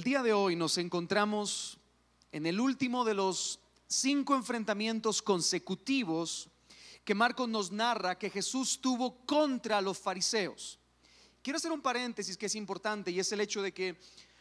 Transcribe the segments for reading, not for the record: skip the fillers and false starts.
día de hoy nos encontramos en el último de los 5 enfrentamientos consecutivos que Marcos nos narra que Jesús tuvo contra los fariseos. Quiero hacer un paréntesis que es importante, y es el hecho de que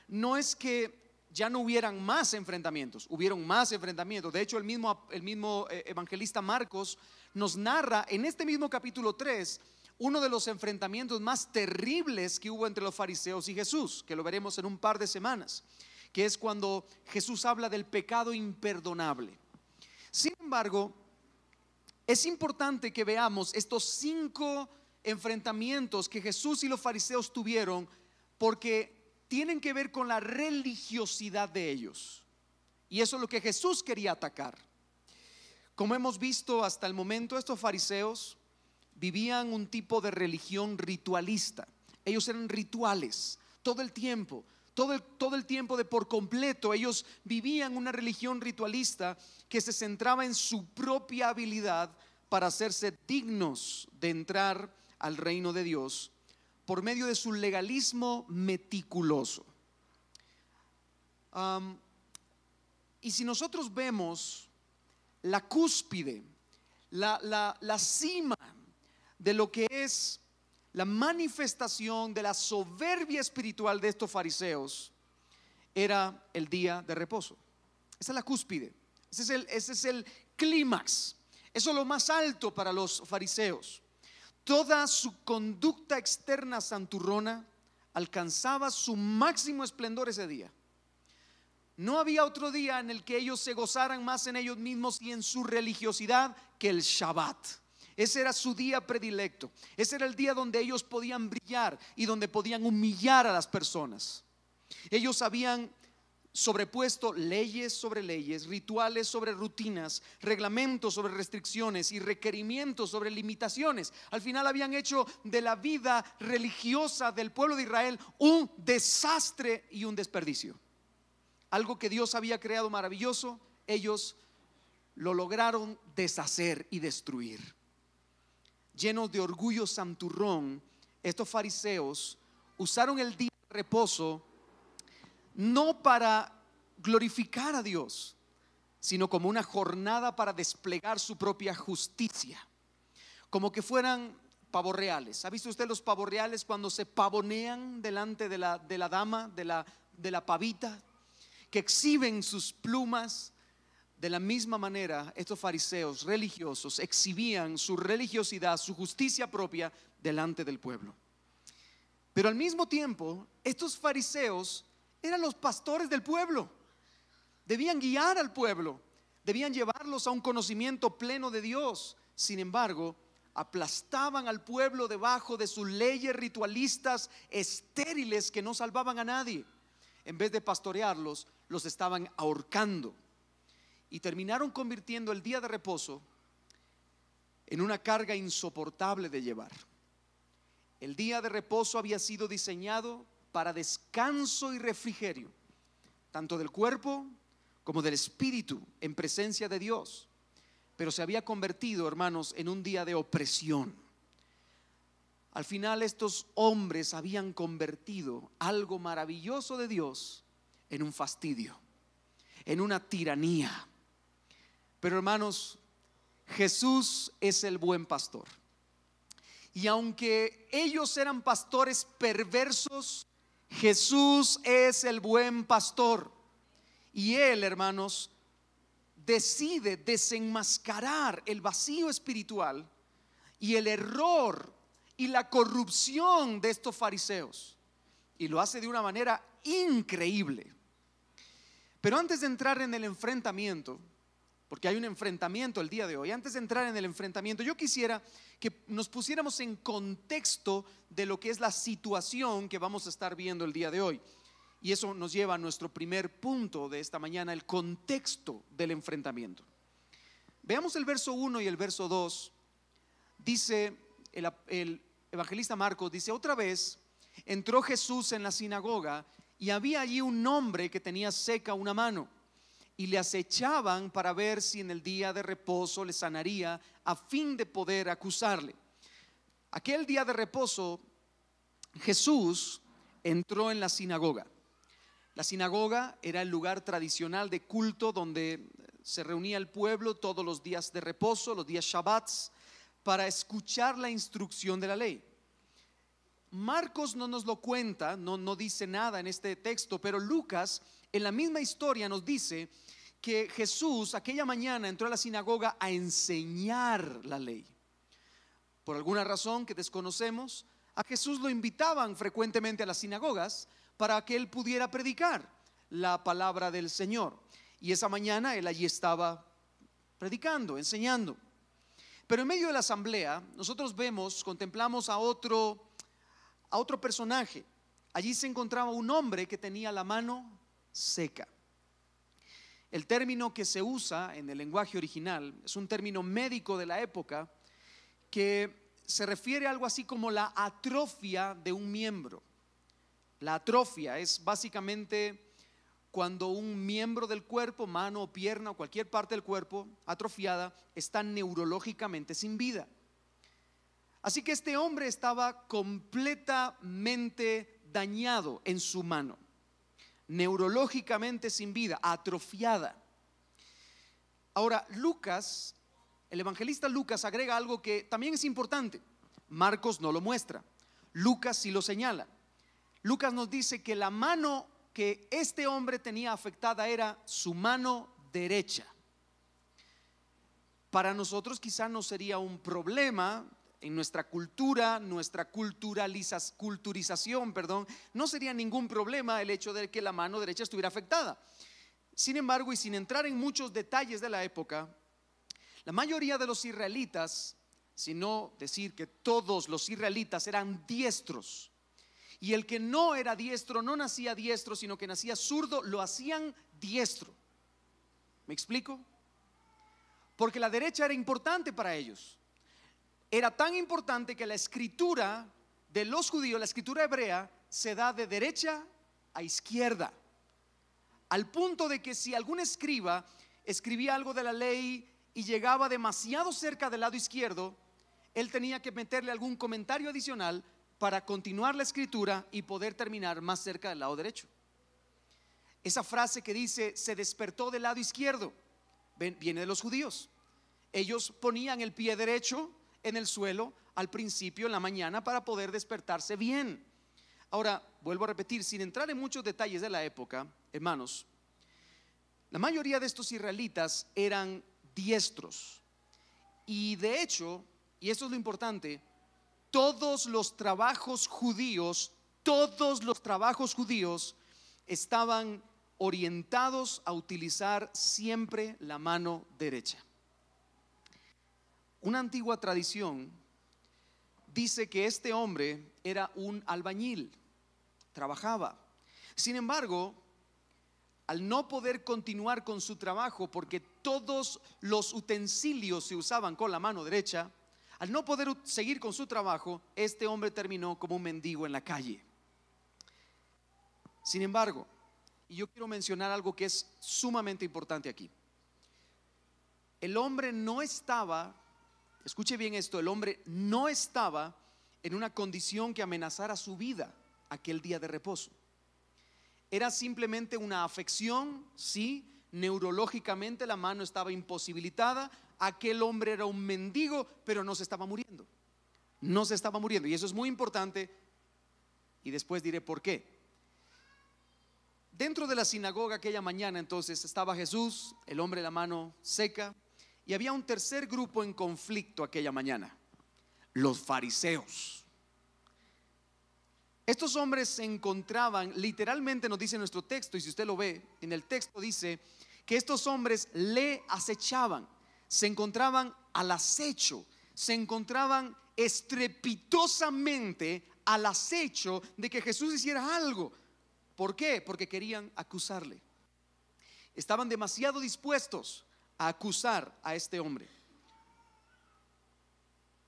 no es que ya no hubieran más enfrentamientos, hubieron más enfrentamientos. De hecho, el mismo evangelista Marcos nos narra en este mismo capítulo 3 uno de los enfrentamientos más terribles que hubo entre los fariseos y Jesús, que lo veremos en un par de semanas, que es cuando Jesús habla del pecado imperdonable. Sin embargo, es importante que veamos estos 5 enfrentamientos que Jesús y los fariseos tuvieron, porque tienen que ver con la religiosidad de ellos, y eso es lo que Jesús quería atacar. Como hemos visto hasta el momento, estos fariseos vivían un tipo de religión ritualista. Ellos eran rituales todo el tiempo, todo el tiempo de por completo. Ellos vivían una religión ritualista que se centraba en su propia habilidad para hacerse dignos de entrar al reino de Dios por medio de su legalismo meticuloso. Y si nosotros vemos la cúspide, la cima de lo que es la manifestación de la soberbia espiritual de estos fariseos, era el día de reposo. Esa es la cúspide, ese es el clímax, eso es lo más alto para los fariseos. Toda su conducta externa santurrona alcanzaba su máximo esplendor ese día. No había otro día en el que ellos se gozaran más en ellos mismos y en su religiosidad que el Shabbat. Ese era su día predilecto. Ese era el día donde ellos podían brillar y donde podían humillar a las personas. Ellos habían sobrepuesto leyes sobre leyes, rituales sobre rutinas, reglamentos sobre restricciones y requerimientos sobre limitaciones. Al final habían hecho de la vida religiosa del pueblo de Israel un desastre y un desperdicio. Algo que Dios había creado maravilloso, ellos lo lograron deshacer y destruir. Llenos de orgullo santurrón, estos fariseos usaron el día de reposo no para glorificar a Dios, sino como una jornada para desplegar su propia justicia, como que fueran pavos reales. ¿Ha visto usted los pavos reales cuando se pavonean delante de la dama, de la pavita, que exhiben sus plumas? De la misma manera, estos fariseos religiosos exhibían su religiosidad, su justicia propia delante del pueblo. Pero al mismo tiempo, estos fariseos eran los pastores del pueblo. Debían guiar al pueblo, debían llevarlos a un conocimiento pleno de Dios. Sin embargo, aplastaban al pueblo debajo de sus leyes ritualistas estériles que no salvaban a nadie. En vez de pastorearlos, los estaban ahorcando. Y terminaron convirtiendo el día de reposo en una carga insoportable de llevar. El día de reposo había sido diseñado para descanso y refrigerio, tanto del cuerpo como del espíritu, en presencia de Dios. Pero se había convertido, hermanos, en un día de opresión. Al final, estos hombres habían convertido algo maravilloso de Dios en un fastidio, en una tiranía. Pero hermanos, Jesús es el buen pastor. Y aunque ellos eran pastores perversos, Jesús es el buen pastor. Y Él, hermanos, decide desenmascarar el vacío espiritual y el error y la corrupción de estos fariseos. Y lo hace de una manera increíble. Pero antes de entrar en el enfrentamiento, porque hay un enfrentamiento el día de hoy, antes de entrar en el enfrentamiento, yo quisiera que nos pusiéramos en contexto de lo que es la situación que vamos a estar viendo el día de hoy. Y eso nos lleva a nuestro primer punto de esta mañana, el contexto del enfrentamiento. Veamos el verso 1 y el verso 2. Dice el evangelista Marcos, dice: otra vez entró Jesús en la sinagoga y había allí un hombre que tenía seca una mano. Y le acechaban para ver si en el día de reposo le sanaría, a fin de poder acusarle. Aquel día de reposo, Jesús entró en la sinagoga. La sinagoga era el lugar tradicional de culto donde se reunía el pueblo todos los días de reposo, los días Shabbats, para escuchar la instrucción de la ley. Marcos no nos lo cuenta, no dice nada en este texto, pero Lucas en la misma historia nos dice que Jesús aquella mañana entró a la sinagoga a enseñar la ley. Por alguna razón que desconocemos, a Jesús lo invitaban frecuentemente a las sinagogas para que él pudiera predicar la palabra del Señor. Y esa mañana él allí estaba predicando, enseñando. Pero en medio de la asamblea nosotros contemplamos a otro personaje. Allí se encontraba un hombre que tenía la mano seca. El término que se usa en el lenguaje original es un término médico de la época que se refiere a algo así como la atrofia de un miembro. La atrofia es básicamente cuando un miembro del cuerpo, mano o pierna o cualquier parte del cuerpo atrofiada, está neurológicamente sin vida. Así que este hombre estaba completamente dañado en su mano, neurológicamente sin vida, atrofiada. Ahora, Lucas, el evangelista Lucas agrega algo que también es importante. Marcos no lo muestra, Lucas sí lo señala. Lucas nos dice que la mano que este hombre tenía afectada era su mano derecha. Para nosotros quizá no sería un problema en nuestra cultura, nuestra culturización, no sería ningún problema el hecho de que la mano derecha estuviera afectada. Sin embargo, y sin entrar en muchos detalles de la época, la mayoría de los israelitas, si no decir que todos los israelitas, eran diestros. Y el que no era diestro no nacía diestro, sino que nacía zurdo, lo hacían diestro. ¿Me explico? Porque la derecha era importante para ellos. Era tan importante que la escritura de los judíos, la escritura hebrea, se da de derecha a izquierda. Al punto de que si algún escriba escribía algo de la ley y llegaba demasiado cerca del lado izquierdo, él tenía que meterle algún comentario adicional para continuar la escritura y poder terminar más cerca del lado derecho. Esa frase que dice se despertó del lado izquierdo viene de los judíos. Ellos ponían el pie derecho en el suelo al principio en la mañana para poder despertarse bien. Ahora, vuelvo a repetir, sin entrar en muchos detalles de la época, hermanos, la mayoría de estos israelitas eran diestros. Y de hecho, y esto es lo importante, todos los trabajos judíos estaban orientados a utilizar siempre la mano derecha. Una antigua tradición dice que este hombre era un albañil, trabajaba. Sin embargo, al no poder continuar con su trabajo porque todos los utensilios se usaban con la mano derecha, al no poder seguir con su trabajo, este hombre terminó como un mendigo en la calle. Sin embargo, y yo quiero mencionar algo que es sumamente importante aquí. El hombre no estaba, escuche bien esto, el hombre no estaba en una condición que amenazara su vida aquel día de reposo. Era simplemente una afección, sí, neurológicamente la mano estaba imposibilitada. Aquel hombre era un mendigo, pero no se estaba muriendo. No se estaba muriendo, y eso es muy importante, y después diré por qué. Dentro de la sinagoga aquella mañana entonces estaba Jesús, el hombre de la mano seca, y había un tercer grupo en conflicto aquella mañana: los fariseos. Estos hombres se encontraban, literalmente nos dice nuestro texto, y si usted lo ve en el texto dice que estos hombres le acechaban, se encontraban al acecho, se encontraban estrepitosamente al acecho de que Jesús hiciera algo. ¿Por qué? Porque querían acusarle. Estaban demasiado dispuestos a acusar a este hombre.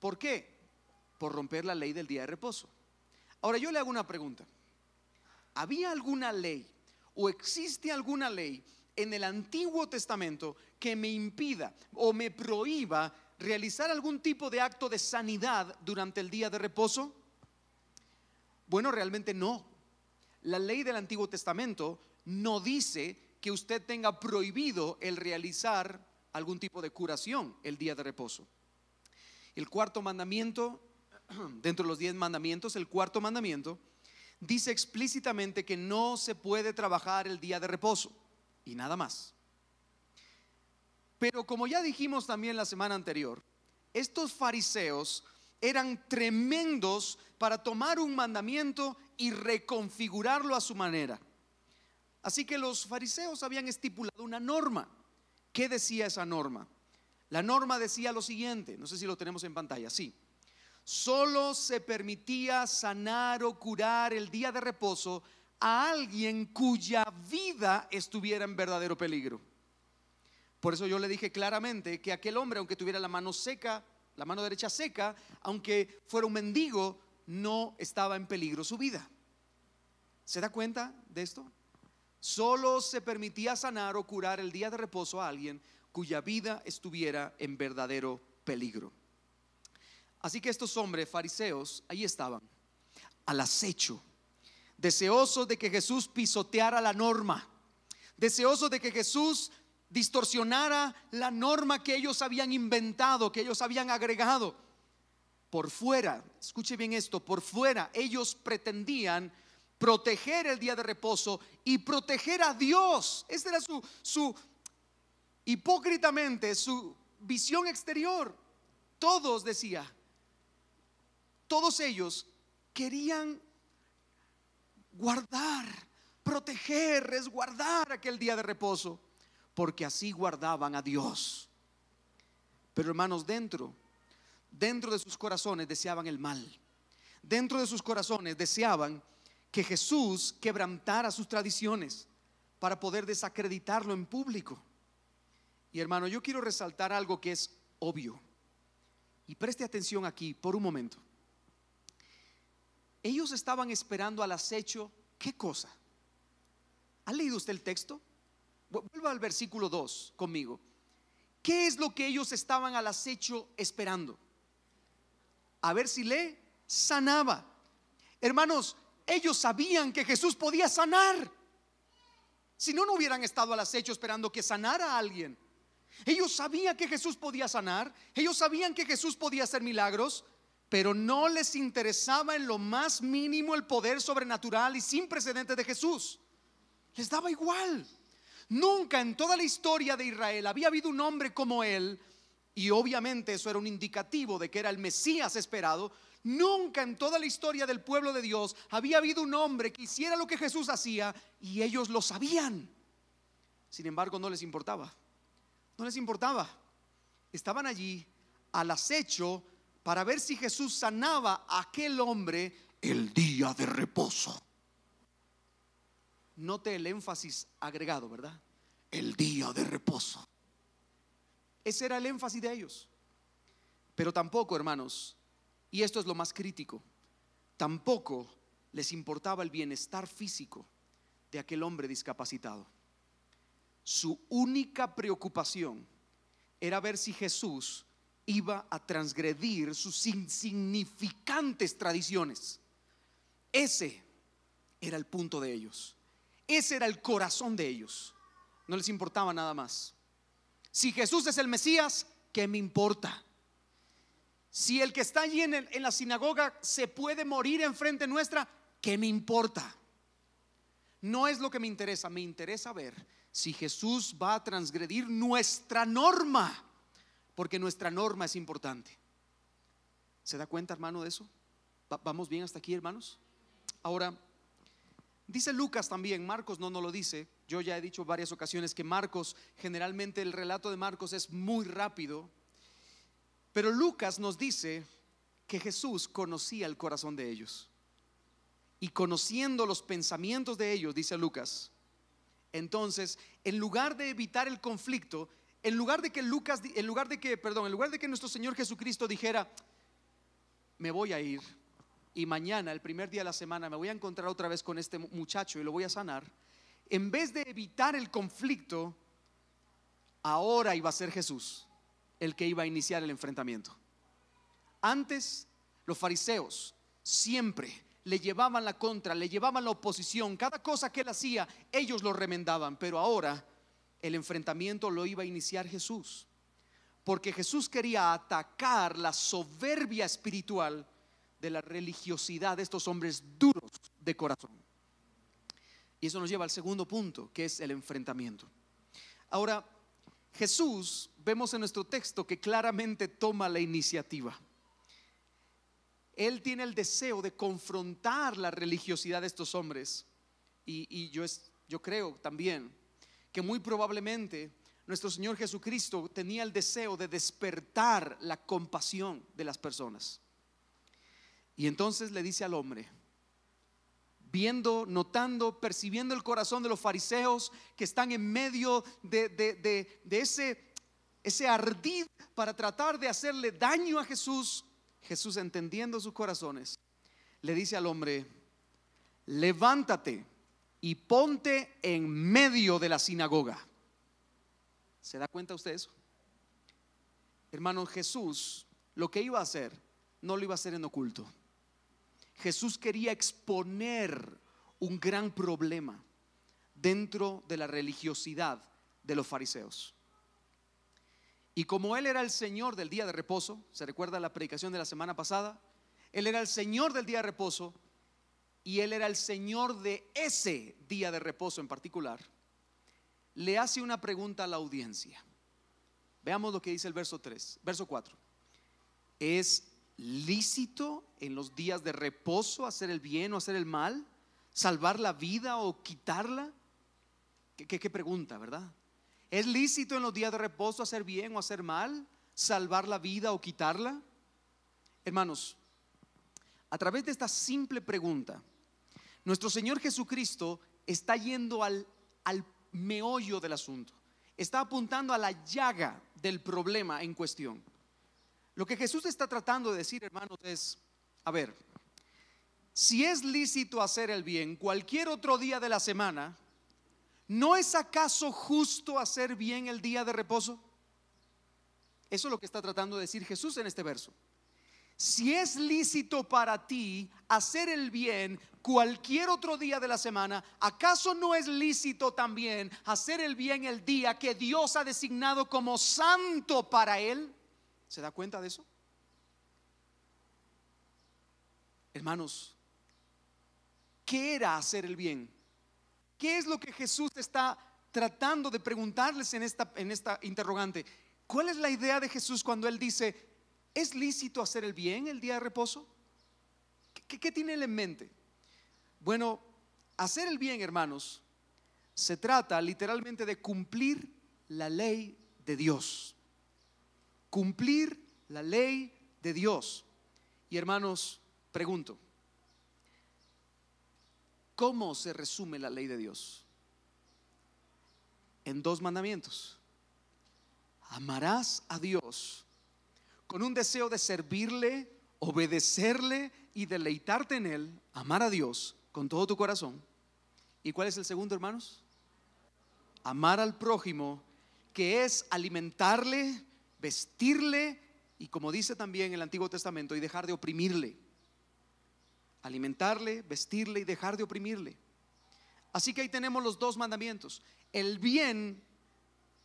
¿Por qué? Por romper la ley del día de reposo. Ahora yo le hago una pregunta. ¿Había alguna ley o existe alguna ley en el Antiguo Testamento que me impida o me prohíba realizar algún tipo de acto de sanidad durante el día de reposo? Bueno, realmente no. La ley del Antiguo Testamento no dice que usted tenga prohibido el realizar algún tipo de curación el día de reposo. El cuarto mandamiento, dentro de los 10 mandamientos, el cuarto mandamiento dice explícitamente que no se puede trabajar el día de reposo y nada más. Pero como ya dijimos también la semana anterior, estos fariseos eran tremendos para tomar un mandamiento y reconfigurarlo a su manera. Así que los fariseos habían estipulado una norma. ¿Qué decía esa norma? La norma decía lo siguiente, no sé si lo tenemos en pantalla, sí. Solo se permitía sanar o curar el día de reposo a alguien cuya vida estuviera en verdadero peligro. Por eso yo le dije claramente que aquel hombre, aunque tuviera la mano seca, la mano derecha seca, aunque fuera un mendigo, no estaba en peligro su vida. ¿Se da cuenta de esto? Solo se permitía sanar o curar el día de reposo a alguien cuya vida estuviera en verdadero peligro. Así que estos hombres fariseos ahí estaban, al acecho, deseosos de que Jesús pisoteara la norma, deseosos de que Jesús distorsionara la norma que ellos habían inventado, que ellos habían agregado. Por fuera, escuche bien esto, por fuera ellos pretendían proteger el día de reposo y proteger a Dios. Esta era su hipócritamente, su visión exterior. Todos, decía, todos ellos querían guardar, proteger, resguardar aquel día de reposo, porque así guardaban a Dios. Pero hermanos, dentro de sus corazones deseaban el mal. Dentro de sus corazones deseaban que Jesús quebrantara sus tradiciones para poder desacreditarlo en público. Y hermano, yo quiero resaltar algo que es obvio, y preste atención aquí por un momento. Ellos estaban esperando al acecho, ¿qué cosa? ¿Ha leído usted el texto? Vuelva al versículo 2 conmigo. ¿Qué es lo que ellos estaban al acecho esperando? A ver si le sanaba. Hermanos, ellos sabían que Jesús podía sanar. Si no, no hubieran estado al acecho esperando que sanara a alguien. Ellos sabían que Jesús podía sanar. Ellos sabían que Jesús podía hacer milagros, pero no les interesaba en lo más mínimo el poder sobrenatural y sin precedentes de Jesús. Les daba igual. Nunca en toda la historia de Israel había habido un hombre como él, y obviamente eso era un indicativo de que era el Mesías esperado. Nunca en toda la historia del pueblo de Dios había habido un hombre que hiciera lo que Jesús hacía, y ellos lo sabían. Sin embargo, no les importaba. No les importaba. Estaban allí al acecho para ver si Jesús sanaba a aquel hombre el día de reposo. Note el énfasis agregado, ¿verdad? El día de reposo. Ese era el énfasis de ellos. Pero tampoco, hermanos, y esto es lo más crítico, tampoco les importaba el bienestar físico de aquel hombre discapacitado. Su única preocupación era ver si Jesús iba a transgredir sus insignificantes tradiciones. Ese era el punto de ellos. Ese era el corazón de ellos. No les importaba nada más. Si Jesús es el Mesías, ¿qué me importa? Si el que está allí en la sinagoga se puede morir enfrente nuestra, ¿qué me importa? No es lo que me interesa. Me interesa ver si Jesús va a transgredir nuestra norma, porque nuestra norma es importante. ¿Se da cuenta, hermano, de eso? ¿Vamos bien hasta aquí, hermanos? Ahora, dice Lucas también, Marcos no nos lo dice. Yo ya he dicho varias ocasiones que Marcos, generalmente el relato de Marcos es muy rápido, pero Lucas nos dice que Jesús conocía el corazón de ellos, y conociendo los pensamientos de ellos, dice Lucas, entonces en lugar de evitar el conflicto, en lugar de que nuestro Señor Jesucristo dijera: me voy a ir y mañana, el primer día de la semana, me voy a encontrar otra vez con este muchacho y lo voy a sanar, en vez de evitar el conflicto, ahora iba a ser Jesús el que iba a iniciar el enfrentamiento. Antes, los fariseos siempre le llevaban la contra, le llevaban la oposición. Cada cosa que él hacía, ellos lo remendaban. Pero ahora el enfrentamiento lo iba a iniciar Jesús, porque Jesús quería atacar la soberbia espiritual de la religiosidad de estos hombres duros de corazón. Y eso nos lleva al segundo punto, que es el enfrentamiento. Ahora, Jesús, vemos en nuestro texto que claramente toma la iniciativa. Él tiene el deseo de confrontar la religiosidad de estos hombres. Y yo creo también que muy probablemente nuestro Señor Jesucristo tenía el deseo de despertar la compasión de las personas. Y entonces le dice al hombre, viendo, notando, percibiendo el corazón de los fariseos que están en medio de ese ardid para tratar de hacerle daño a Jesús, Jesús, entendiendo sus corazones, le dice al hombre: levántate y ponte en medio de la sinagoga. ¿Se da cuenta usted eso? Hermano, Jesús lo que iba a hacer no lo iba a hacer en oculto. Jesús quería exponer un gran problema dentro de la religiosidad de los fariseos. Y como Él era el Señor del día de reposo, ¿se recuerda la predicación de la semana pasada? Él era el Señor del día de reposo y Él era el Señor de ese día de reposo en particular. Le hace una pregunta a la audiencia. Veamos lo que dice el verso 4. ¿Es lícito en los días de reposo hacer el bien o hacer el mal? ¿Salvar la vida o quitarla? ¿Qué pregunta, verdad? ¿Es lícito en los días de reposo hacer bien o hacer mal? ¿Salvar la vida o quitarla? Hermanos, a través de esta simple pregunta, nuestro Señor Jesucristo está yendo al meollo del asunto. Está apuntando a la llaga del problema en cuestión. Lo que Jesús está tratando de decir, hermanos, es: a ver, si es lícito hacer el bien cualquier otro día de la semana, ¿no es acaso justo hacer bien el día de reposo? Eso es lo que está tratando de decir Jesús en este verso. Si es lícito para ti hacer el bien cualquier otro día de la semana, ¿acaso no es lícito también hacer el bien el día que Dios ha designado como santo para Él? ¿Se da cuenta de eso? Hermanos, ¿qué era hacer el bien? ¿Qué es lo que Jesús está tratando de preguntarles en esta interrogante? ¿Cuál es la idea de Jesús cuando Él dice: ¿es lícito hacer el bien el día de reposo? ¿Qué tiene Él en mente? Bueno, hacer el bien, hermanos, se trata literalmente de cumplir la ley de Dios. Cumplir la ley de Dios. Y hermanos, pregunto: ¿cómo se resume la ley de Dios? En 2 mandamientos. Amarás a Dios con un deseo de servirle, obedecerle y deleitarte en Él. Amar a Dios con todo tu corazón. ¿Y cuál es el segundo, hermanos? Amar al prójimo, que es alimentarle, vestirle y, como dice también el Antiguo Testamento, y dejar de oprimirle. Alimentarle, vestirle y dejar de oprimirle. Así que ahí tenemos los 2 mandamientos. El bien,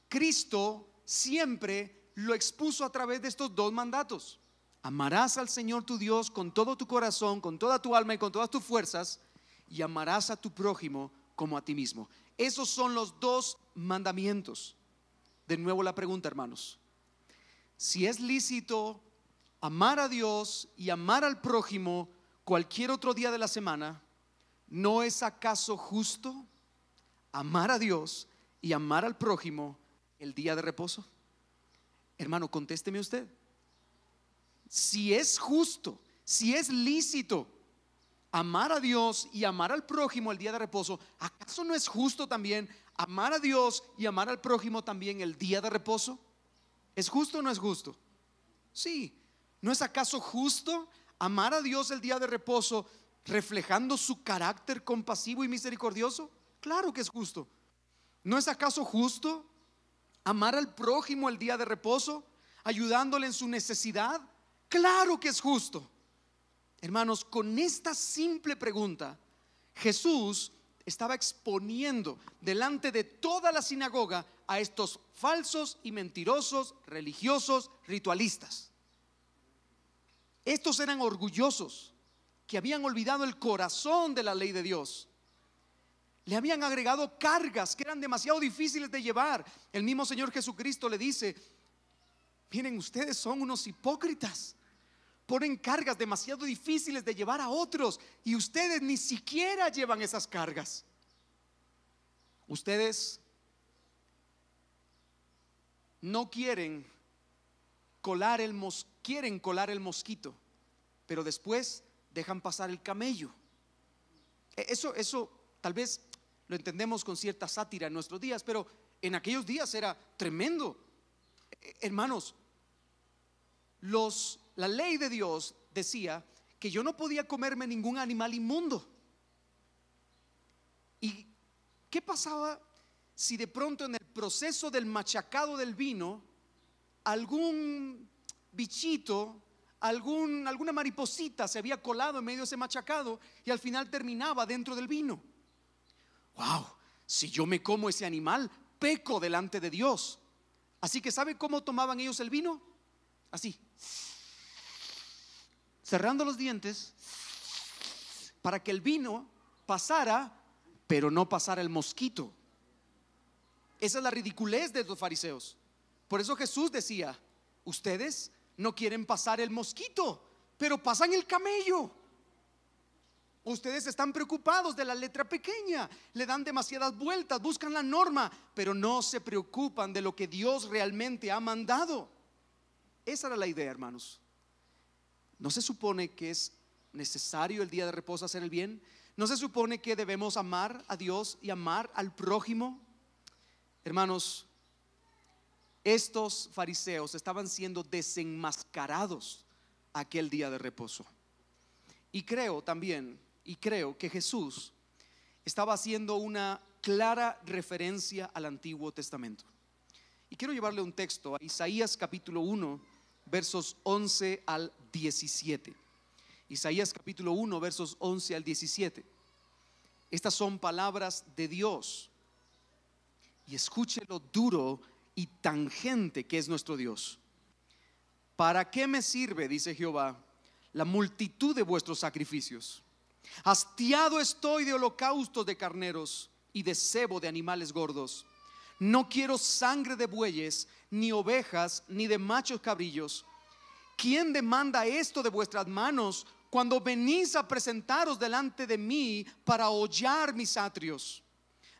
Cristo siempre lo expuso a través de estos 2 mandatos. Amarás al Señor tu Dios con todo tu corazón, con toda tu alma y con todas tus fuerzas, y amarás a tu prójimo como a ti mismo. Esos son los 2 mandamientos. De nuevo la pregunta, hermanos: si es lícito amar a Dios y amar al prójimo cualquier otro día de la semana, ¿no es acaso justo amar a Dios y amar al prójimo el día de reposo? Hermano, contésteme usted. Si es justo, si es lícito amar a Dios y amar al prójimo el día de reposo, ¿acaso no es justo también amar a Dios y amar al prójimo también el día de reposo? ¿Es justo o no es justo? Sí. ¿No es acaso justo amar a Dios el día de reposo reflejando su carácter compasivo y misericordioso? Claro que es justo. ¿No es acaso justo amar al prójimo el día de reposo ayudándole en su necesidad? Claro que es justo. Hermanos, con esta simple pregunta, Jesús estaba exponiendo delante de toda la sinagoga a estos falsos y mentirosos religiosos ritualistas. Estos eran orgullosos, que habían olvidado el corazón de la ley de Dios. Le habían agregado cargas que eran demasiado difíciles de llevar. El mismo Señor Jesucristo le dice: miren, ustedes son unos hipócritas, ponen cargas demasiado difíciles de llevar a otros y ustedes ni siquiera llevan esas cargas. Ustedes no quieren colar quieren colar el mosquito, pero después dejan pasar el camello. Eso tal vez lo entendemos con cierta sátira en nuestros días, pero en aquellos días era tremendo. Hermanos, la ley de Dios decía que yo no podía comerme ningún animal inmundo. ¿Y qué pasaba si de pronto en el proceso del machacado del vino algún bichito, alguna mariposita se había colado en medio de ese machacado y al final terminaba dentro del vino? Wow, si yo me como ese animal, peco delante de Dios. Así que ¿sabe cómo tomaban ellos el vino? Así, cerrando los dientes para que el vino pasara, pero no pasara el mosquito. Esa es la ridiculez de los fariseos. Por eso Jesús decía: ustedes no quieren pasar el mosquito, pero pasan el camello. Ustedes están preocupados de la letra pequeña, le dan demasiadas vueltas, buscan la norma, pero no se preocupan de lo que Dios realmente ha mandado. Esa era la idea, hermanos. ¿No se supone que es necesario el día de reposo hacer el bien? ¿No se supone que debemos amar a Dios y amar al prójimo? Hermanos, estos fariseos estaban siendo desenmascarados aquel día de reposo. Y creo que Jesús estaba haciendo una clara referencia al Antiguo Testamento. Y quiero llevarle un texto a Isaías capítulo 1, versos 11 al 17. Isaías capítulo 1, versos 11 al 17. Estas son palabras de Dios. Y escuche lo duro y tangente que es nuestro Dios. ¿Para qué me sirve, dice Jehová, la multitud de vuestros sacrificios? Hastiado estoy de holocaustos de carneros y de sebo de animales gordos. No quiero sangre de bueyes, ni ovejas, ni de machos cabrillos. ¿Quién demanda esto de vuestras manos cuando venís a presentaros delante de mí para hollar mis atrios?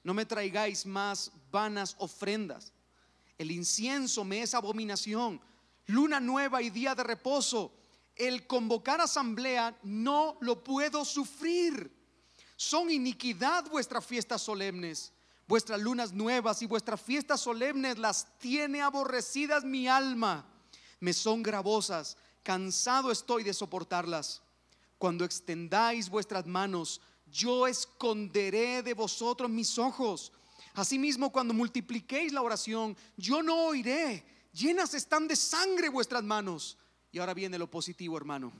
No me traigáis más vanas ofrendas. El incienso me es abominación. Luna nueva y día de reposo, el convocar asamblea no lo puedo sufrir. Son iniquidad vuestras fiestas solemnes. Vuestras lunas nuevas y vuestras fiestas solemnes las tiene aborrecidas mi alma. Me son gravosas, cansado estoy de soportarlas. Cuando extendáis vuestras manos, yo esconderé de vosotros mis ojos. Asimismo, cuando multipliquéis la oración, yo no oiré. Llenas están de sangre vuestras manos. Y ahora viene lo positivo, hermano.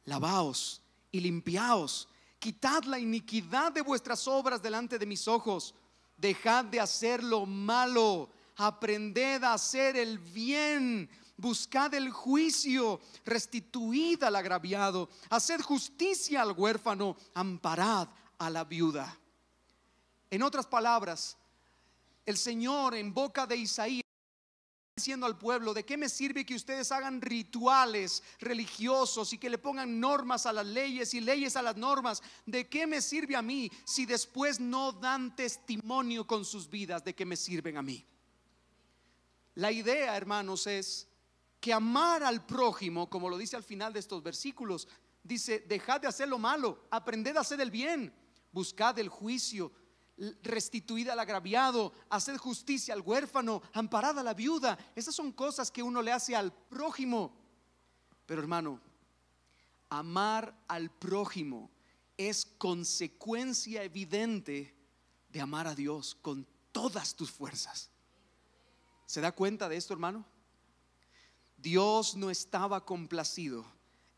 Lavaos y limpiaos. Quitad la iniquidad de vuestras obras delante de mis ojos. Dejad de hacer lo malo. Aprended a hacer el bien. Buscad el juicio. Restituid al agraviado. Haced justicia al huérfano. Amparad a la viuda. En otras palabras, el Señor en boca de Isaías diciendo al pueblo: ¿de qué me sirve que ustedes hagan rituales religiosos y que le pongan normas a las leyes y leyes a las normas? ¿De qué me sirve a mí si después no dan testimonio con sus vidas? ¿De qué me sirven a mí? La idea, hermanos, es que amar al prójimo, como lo dice al final de estos versículos, dice: dejad de hacer lo malo, aprended a hacer el bien, buscad el juicio, restituid al agraviado, haced justicia al huérfano, amparad a la viuda. Esas son cosas que uno le hace al prójimo. Pero, hermano, amar al prójimo es consecuencia evidente de amar a Dios con todas tus fuerzas. ¿Se da cuenta de esto, hermano? Dios no estaba complacido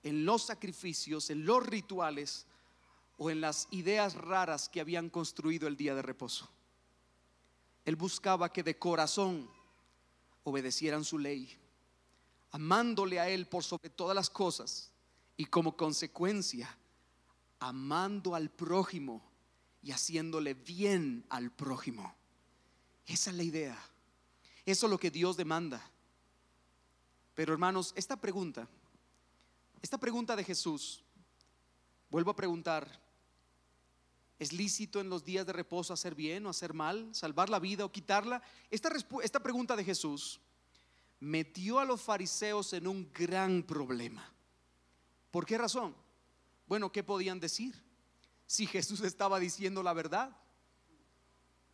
en los sacrificios, en los rituales o en las ideas raras que habían construido el día de reposo. Él buscaba que de corazón obedecieran su ley, amándole a Él por sobre todas las cosas, y como consecuencia amando al prójimo y haciéndole bien al prójimo. Esa es la idea. Eso es lo que Dios demanda. Pero hermanos, esta pregunta de Jesús, vuelvo a preguntar: ¿es lícito en los días de reposo hacer bien o hacer mal, salvar la vida o quitarla? Esta pregunta de Jesús metió a los fariseos en un gran problema. ¿Por qué razón? Bueno, ¿qué podían decir si Jesús estaba diciendo la verdad?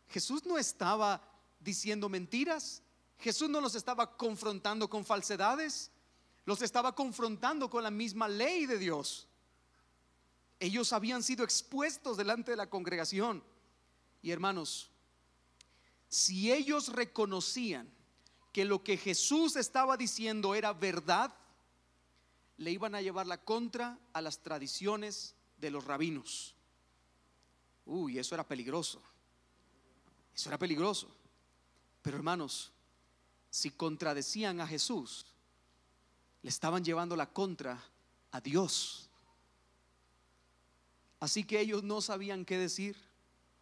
Jesús no estaba diciendo mentiras. Jesús no los estaba confrontando con falsedades. Los estaba confrontando con la misma ley de Dios. Ellos habían sido expuestos delante de la congregación. Y hermanos, si ellos reconocían que lo que Jesús estaba diciendo era verdad, le iban a llevar la contra a las tradiciones de los rabinos. Eso era peligroso. Eso era peligroso. Pero hermanos, si contradecían a Jesús, le estaban llevando la contra a Dios. Así que ellos no sabían qué decir.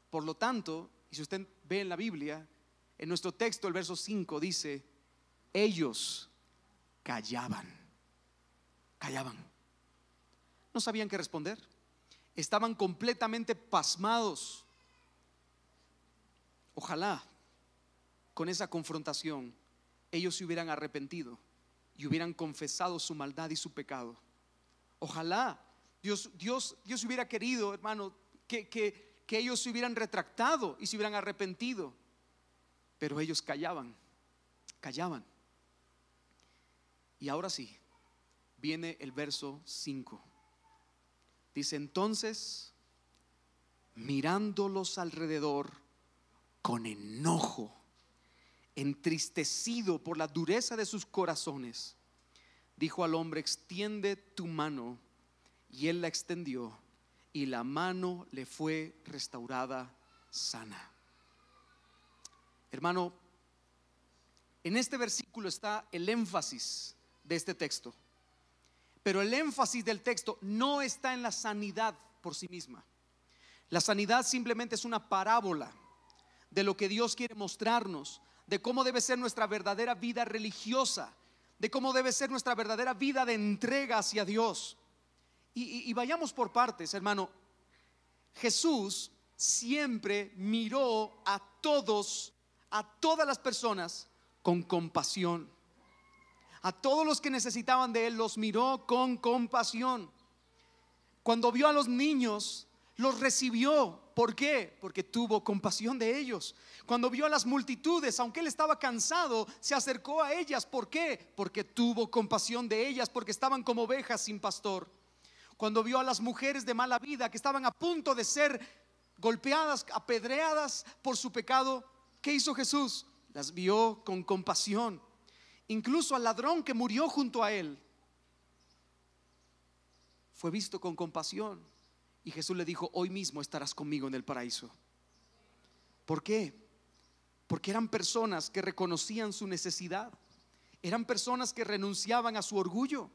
Por lo tanto, y si usted ve en la Biblia, en nuestro texto el verso 5 dice: ellos callaban. No sabían qué responder. Estaban completamente pasmados. Ojalá con esa confrontación ellos se hubieran arrepentido y hubieran confesado su maldad y su pecado. Ojalá Dios hubiera querido, hermano, que ellos se hubieran retractado y se hubieran arrepentido. Pero ellos callaban. Y ahora sí, viene el verso 5. Dice: entonces, mirándolos alrededor con enojo, entristecido por la dureza de sus corazones, dijo al hombre: extiende tu mano. Y él la extendió, y la mano le fue restaurada sana. Hermano, en este versículo está el énfasis de este texto. Pero el énfasis del texto no está en la sanidad por sí misma. La sanidad simplemente es una parábola de lo que Dios quiere mostrarnos, de cómo debe ser nuestra verdadera vida religiosa, de cómo debe ser nuestra verdadera vida de entrega hacia Dios. Y vayamos por partes, hermano. Jesús siempre miró a todas las personas con compasión. A todos los que necesitaban de Él los miró con compasión. Cuando vio a los niños, los recibió. ¿Por qué? Porque tuvo compasión de ellos. Cuando vio a las multitudes, aunque Él estaba cansado, se acercó a ellas. ¿Por qué? Porque tuvo compasión de ellas, porque estaban como ovejas sin pastor. Cuando vio a las mujeres de mala vida que estaban a punto de ser golpeadas, apedreadas por su pecado, ¿qué hizo Jesús? Las vio con compasión. Incluso al ladrón que murió junto a Él fue visto con compasión. Y Jesús le dijo: hoy mismo estarás conmigo en el paraíso. ¿Por qué? Porque eran personas que reconocían su necesidad. Eran personas que renunciaban a su orgullo.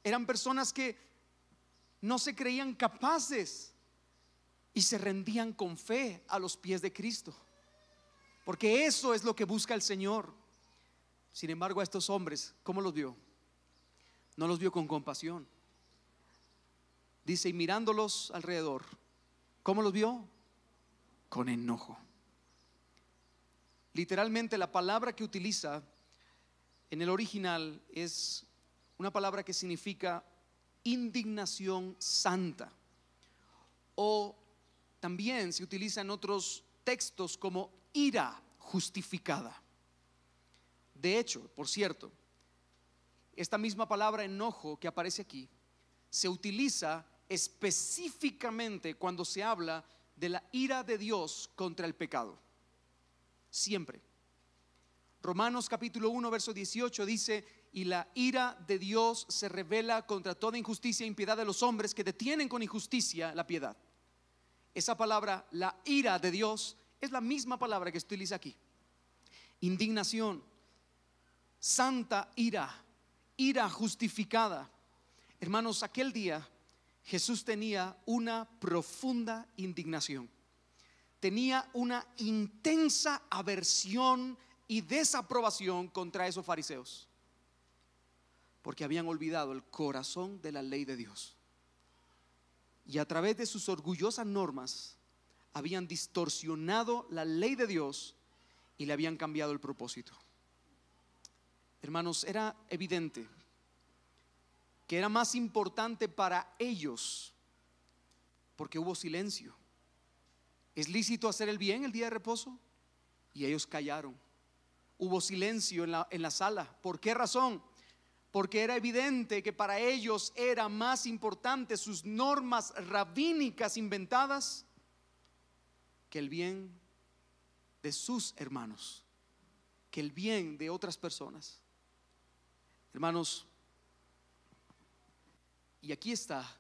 Eran personas que no se creían capaces y se rendían con fe a los pies de Cristo. Porque eso es lo que busca el Señor. Sin embargo, a estos hombres, ¿cómo los vio? No los vio con compasión. Dice: y mirándolos alrededor, ¿cómo los vio? Con enojo. Literalmente la palabra que utiliza en el original es una palabra que significa indignación santa, o también se utiliza en otros textos como ira justificada. De hecho, por cierto, esta misma palabra enojo que aparece aquí se utiliza específicamente cuando se habla de la ira de Dios contra el pecado. Siempre. Romanos capítulo 1 verso 18 dice: y la ira de Dios se revela contra toda injusticia e impiedad de los hombres que detienen con injusticia la piedad. Esa palabra, la ira de Dios, es la misma palabra que se utiliza aquí. Indignación, santa ira, ira justificada. Hermanos, aquel día Jesús tenía una profunda indignación. Tenía una intensa aversión y desaprobación contra esos fariseos, porque habían olvidado el corazón de la ley de Dios, y a través de sus orgullosas normas habían distorsionado la ley de Dios y le habían cambiado el propósito. Hermanos, era evidente que era más importante para ellos, porque hubo silencio. ¿Es lícito hacer el bien el día de reposo? Y ellos callaron. Hubo silencio en la sala. ¿Por qué razón? Porque era evidente que para ellos era más importante sus normas rabínicas inventadas que el bien de sus hermanos, que el bien de otras personas. Hermanos, y aquí está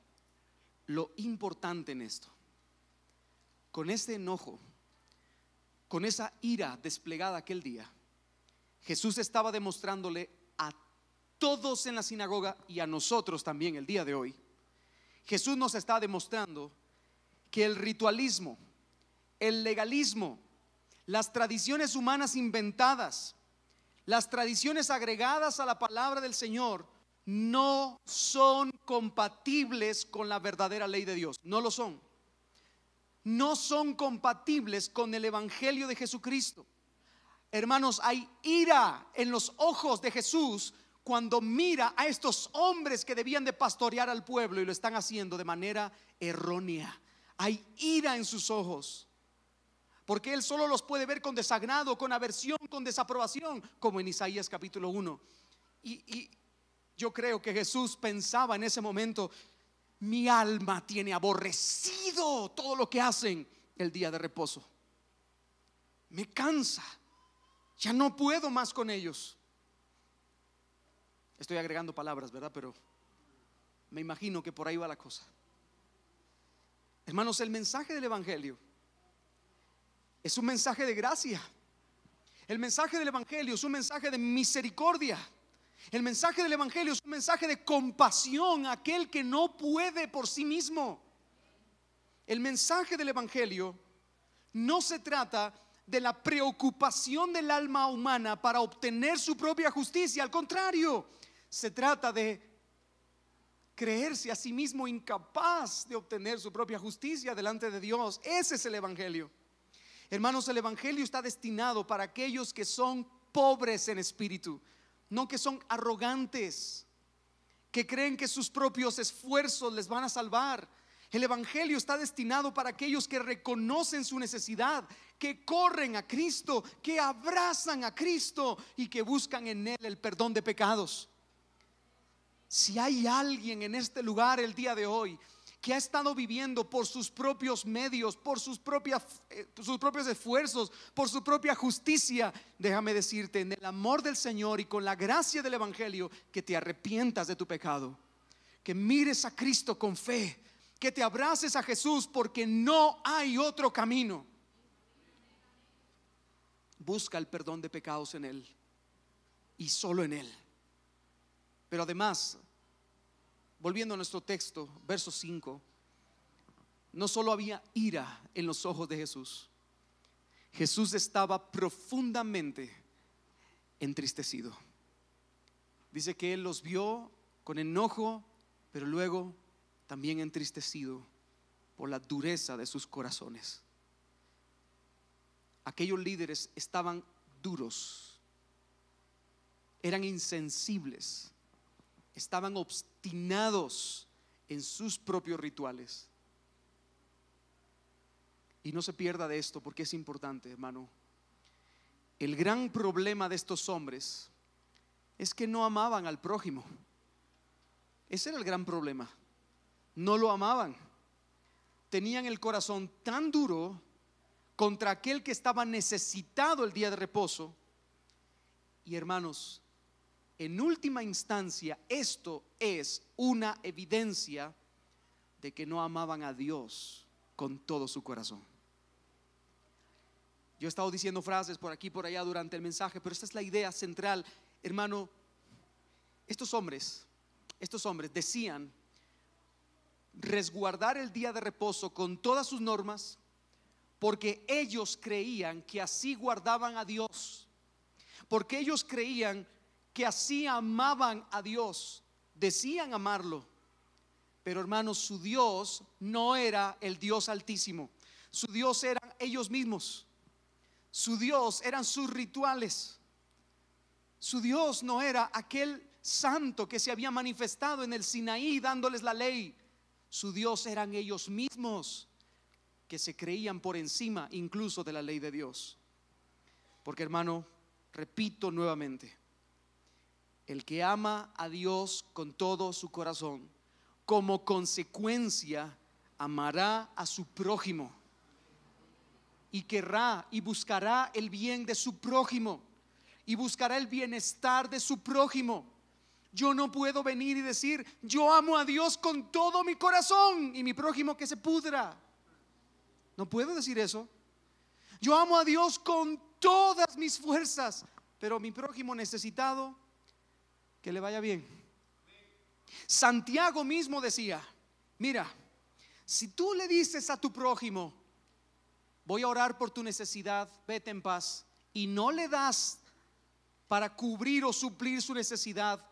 lo importante en esto. Con este enojo, con esa ira desplegada aquel día, Jesús estaba demostrándole a todos en la sinagoga y a nosotros también el día de hoy, Jesús nos está demostrando que el ritualismo, el legalismo, las tradiciones humanas inventadas, las tradiciones agregadas a la palabra del Señor no son compatibles con la verdadera ley de Dios. No lo son. No son compatibles con el evangelio de Jesucristo. Hermanos, hay ira en los ojos de Jesús cuando mira a estos hombres que debían de pastorear al pueblo y lo están haciendo de manera errónea. Hay ira en sus ojos, porque Él solo los puede ver con desagrado, con aversión, con desaprobación, como en Isaías capítulo 1. Y yo creo que Jesús pensaba en ese momento: mi alma tiene aborrecido todo lo que hacen el día de reposo. Me cansa, ya no puedo más con ellos. Estoy agregando palabras, ¿verdad? Pero me imagino que por ahí va la cosa. Hermanos, el mensaje del evangelio es un mensaje de gracia. El mensaje del evangelio es un mensaje de misericordia. El mensaje del evangelio es un mensaje de compasión a aquel que no puede por sí mismo. El mensaje del evangelio no se trata de la preocupación del alma humana para obtener su propia justicia. Al contrario, se trata de creerse a sí mismo incapaz de obtener su propia justicia delante de Dios. Ese es el evangelio. Hermanos, el evangelio está destinado para aquellos que son pobres en espíritu, no que son arrogantes, que creen que sus propios esfuerzos les van a salvar. El evangelio está destinado para aquellos que reconocen su necesidad, que corren a Cristo, que abrazan a Cristo y que buscan en Él el perdón de pecados. Si hay alguien en este lugar el día de hoy que ha estado viviendo por sus propios medios, por sus propios esfuerzos, por su propia justicia, déjame decirte, en el amor del Señor y con la gracia del evangelio, que te arrepientas de tu pecado, que mires a Cristo con fe, que te abraces a Jesús, porque no hay otro camino. Busca el perdón de pecados en Él y solo en Él. Pero además, volviendo a nuestro texto, verso 5, no solo había ira en los ojos de Jesús, Jesús estaba profundamente entristecido. Dice que Él los vio con enojo, pero luego también entristecido por la dureza de sus corazones. Aquellos líderes estaban duros, eran insensibles, estaban obstinados en sus propios rituales. Y no se pierda de esto, porque es importante, hermano. El gran problema de estos hombres es que no amaban al prójimo. Ese era el gran problema. No lo amaban. Tenían el corazón tan duro contra aquel que estaba necesitado el día de reposo. Y hermanos, en última instancia, esto es una evidencia de que no amaban a Dios con todo su corazón. Yo he estado diciendo frases por aquí y por allá durante el mensaje, pero esta es la idea central, hermano. Estos hombres decían resguardar el día de reposo con todas sus normas, porque ellos creían que así guardaban a Dios, porque ellos creían que así amaban a Dios. Decían amarlo, pero hermanos, su Dios no era el Dios altísimo. Su Dios eran ellos mismos. Su Dios eran sus rituales. Su Dios no era aquel santo que se había manifestado en el Sinaí dándoles la ley. Su Dios eran ellos mismos, que se creían por encima incluso de la ley de Dios. Porque, hermano, repito nuevamente, el que ama a Dios con todo su corazón, como consecuencia amará a su prójimo y querrá y buscará el bien de su prójimo y buscará el bienestar de su prójimo. Yo no puedo venir y decir yo amo a Dios con todo mi corazón y mi prójimo que se pudra. No puedo decir eso. Yo amo a Dios con todas mis fuerzas, pero mi prójimo necesitado, que le vaya bien. Santiago mismo decía, mira, si tú le dices a tu prójimo, voy a orar por tu necesidad, vete en paz, y no le das para cubrir o suplir su necesidad,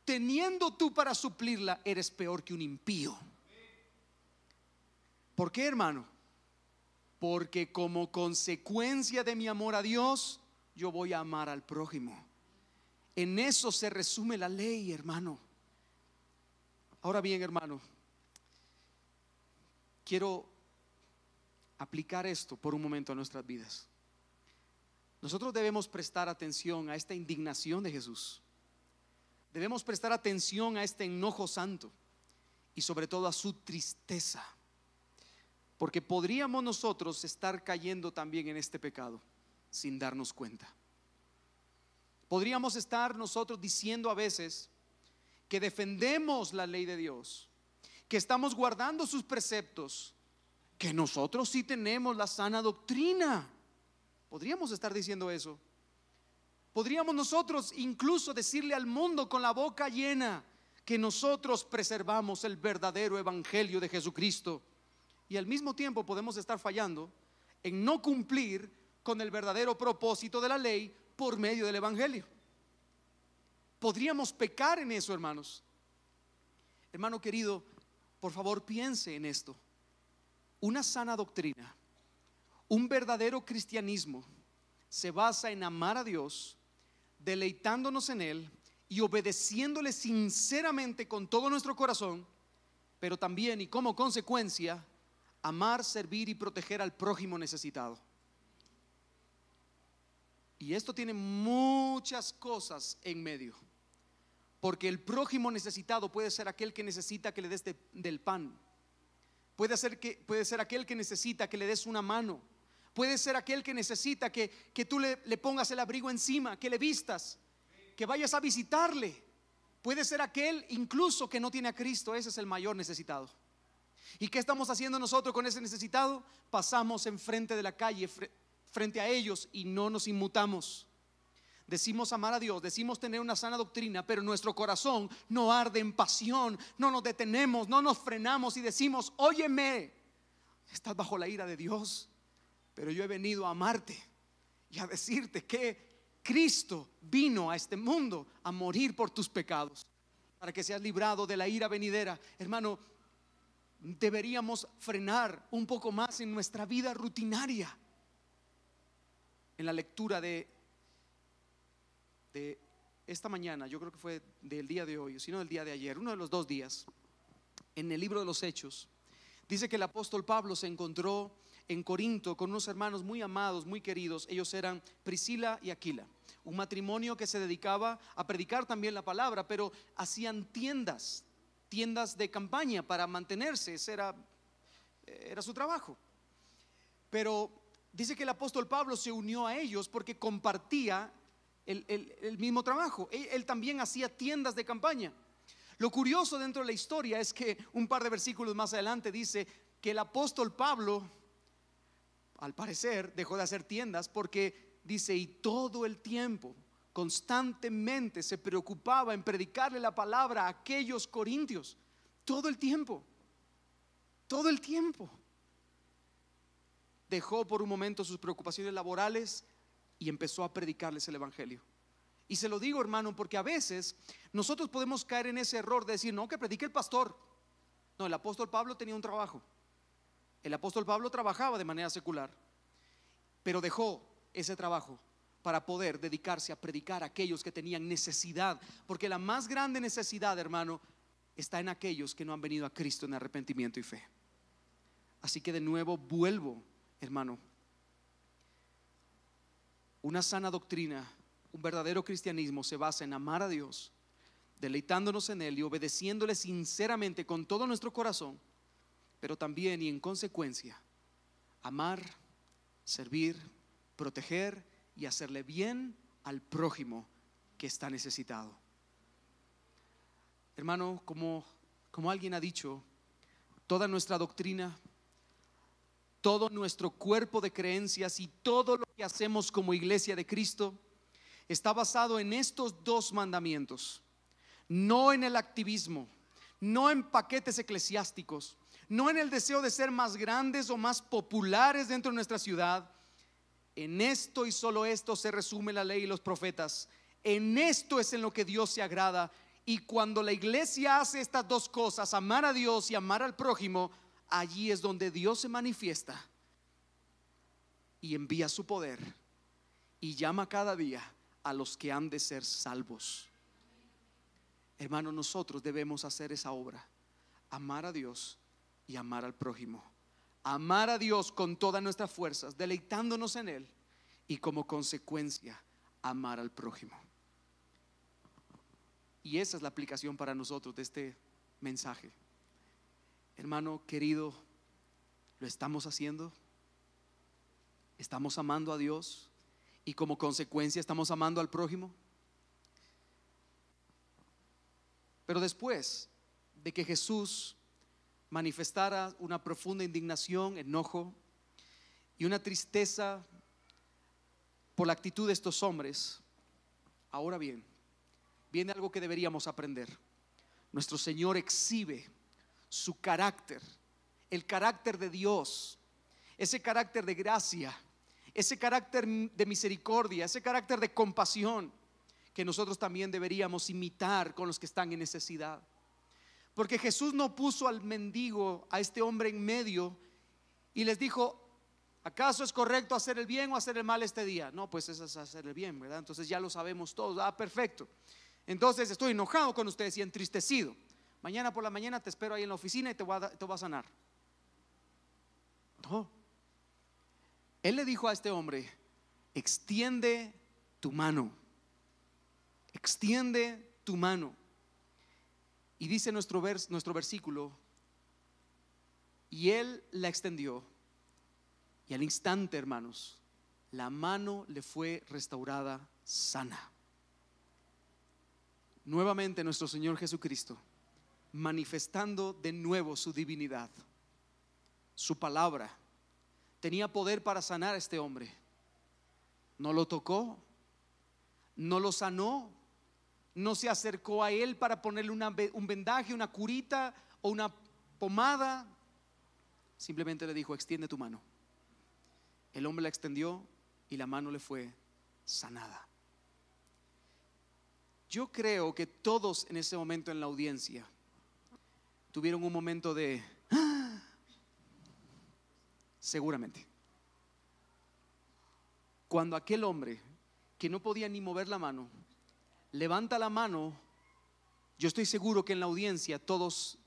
teniendo tú para suplirla, eres peor que un impío. ¿Por qué, hermano? Porque como consecuencia de mi amor a Dios, yo voy a amar al prójimo. En eso se resume la ley, hermano. Ahora bien, hermano, quiero aplicar esto por un momento a nuestras vidas. Nosotros debemos prestar atención a esta indignación de Jesús. Debemos prestar atención a este enojo santo y sobre todo a su tristeza, porque podríamos nosotros estar cayendo también en este pecado sin darnos cuenta. Podríamos estar nosotros diciendo a veces que defendemos la ley de Dios, que estamos guardando sus preceptos, que nosotros sí tenemos la sana doctrina. Podríamos estar diciendo eso. Podríamos nosotros incluso decirle al mundo con la boca llena que nosotros preservamos el verdadero evangelio de Jesucristo, y al mismo tiempo podemos estar fallando en no cumplir con el verdadero propósito de la ley por medio del evangelio. Podríamos pecar en eso, hermanos. Hermano querido, por favor piense en esto. Una sana doctrina, un verdadero cristianismo se basa en amar a Dios, deleitándonos en Él y obedeciéndole sinceramente con todo nuestro corazón, pero también y como consecuencia amar, servir y proteger al prójimo necesitado. Y esto tiene muchas cosas en medio, porque el prójimo necesitado puede ser aquel que necesita que le des del pan, puede ser aquel que necesita que le des una mano, puede ser aquel que necesita que tú le pongas el abrigo encima, que le vistas, que vayas a visitarle. Puede ser aquel incluso que no tiene a Cristo. Ese es el mayor necesitado. ¿Y qué estamos haciendo nosotros con ese necesitado? Pasamos enfrente de la calle, frente a ellos, y no nos inmutamos. Decimos amar a Dios, decimos tener una sana doctrina, pero nuestro corazón no arde en pasión, no nos detenemos, no nos frenamos y decimos: óyeme, estás bajo la ira de Dios, pero yo he venido a amarte y a decirte que Cristo vino a este mundo a morir por tus pecados, para que seas librado de la ira venidera. Hermano, deberíamos frenar un poco más en nuestra vida rutinaria. En la lectura de esta mañana, yo creo que fue del día de hoy, sino del día de ayer, uno de los 2 días, en el libro de los Hechos, dice que el apóstol Pablo se encontró en Corinto con unos hermanos muy amados, muy queridos. Ellos eran Priscila y Aquila, un matrimonio que se dedicaba a predicar también la palabra, pero hacían tiendas de campaña para mantenerse. Ese era su trabajo. Pero dice que el apóstol Pablo se unió a ellos porque compartía el mismo trabajo. Él también hacía tiendas de campaña. Lo curioso dentro de la historia es que un par de versículos más adelante dice que el apóstol Pablo, al parecer, dejó de hacer tiendas porque dice, y todo el tiempo, constantemente se preocupaba en predicarle la palabra a aquellos corintios. Todo el tiempo. Todo el tiempo. Dejó por un momento sus preocupaciones laborales y empezó a predicarles el evangelio. Y se lo digo, hermano, porque a veces nosotros podemos caer en ese error de decir, no, que predique el pastor. No, el apóstol Pablo tenía un trabajo. El apóstol Pablo trabajaba de manera secular, pero dejó ese trabajo para poder dedicarse a predicar a aquellos que tenían necesidad. Porque la más grande necesidad, hermano, está en aquellos que no han venido a Cristo en arrepentimiento y fe. Así que de nuevo vuelvo, hermano, una sana doctrina, un verdadero cristianismo se basa en amar a Dios, deleitándonos en Él y obedeciéndole sinceramente con todo nuestro corazón, pero también y en consecuencia amar, servir, proteger y hacerle bien al prójimo que está necesitado. Hermano, como alguien ha dicho, toda nuestra doctrina, todo nuestro cuerpo de creencias y todo lo que hacemos como iglesia de Cristo está basado en estos dos mandamientos. No en el activismo, no en paquetes eclesiásticos, no en el deseo de ser más grandes o más populares dentro de nuestra ciudad. En esto y solo esto se resume la ley y los profetas. En esto es en lo que Dios se agrada. Y cuando la iglesia hace estas dos cosas, amar a Dios y amar al prójimo, allí es donde Dios se manifiesta y envía su poder y llama cada día a los que han de ser salvos. Hermano, nosotros debemos hacer esa obra: amar a Dios y amar al prójimo. Amar a Dios con todas nuestras fuerzas, deleitándonos en Él, y como consecuencia amar al prójimo. Y esa es la aplicación para nosotros de este mensaje. Hermano querido, ¿lo estamos haciendo? ¿Estamos amando a Dios y como consecuencia estamos amando al prójimo? Pero después de que Jesús manifestara una profunda indignación, enojo y una tristeza por la actitud de estos hombres, ahora bien, viene algo que deberíamos aprender. Nuestro Señor exhibe su carácter, el carácter de Dios, ese carácter de gracia, ese carácter de misericordia, ese carácter de compasión que nosotros también deberíamos imitar con los que están en necesidad. Porque Jesús no puso al mendigo, a este hombre en medio y les dijo: ¿acaso es correcto hacer el bien o hacer el mal este día? No, pues eso es hacer el bien, ¿verdad? Entonces ya lo sabemos todos. Perfecto. Entonces estoy enojado con ustedes y entristecido. Mañana por la mañana te espero ahí en la oficina y te voy a sanar. No. Él le dijo a este hombre: extiende tu mano. Extiende tu mano. Y dice nuestro versículo: y él la extendió, y al instante, hermanos, la mano le fue restaurada sana. Nuevamente nuestro Señor Jesucristo manifestando de nuevo su divinidad. Su palabra tenía poder para sanar a este hombre. No lo tocó, no lo sanó, no se acercó a él para ponerle un vendaje, una curita o una pomada. Simplemente le dijo: extiende tu mano. El hombre la extendió y la mano le fue sanada. Yo creo que todos en ese momento en la audiencia tuvieron un momento de seguramente. Cuando aquel hombre que no podía ni mover la mano levanta la mano, yo estoy seguro que en la audiencia todos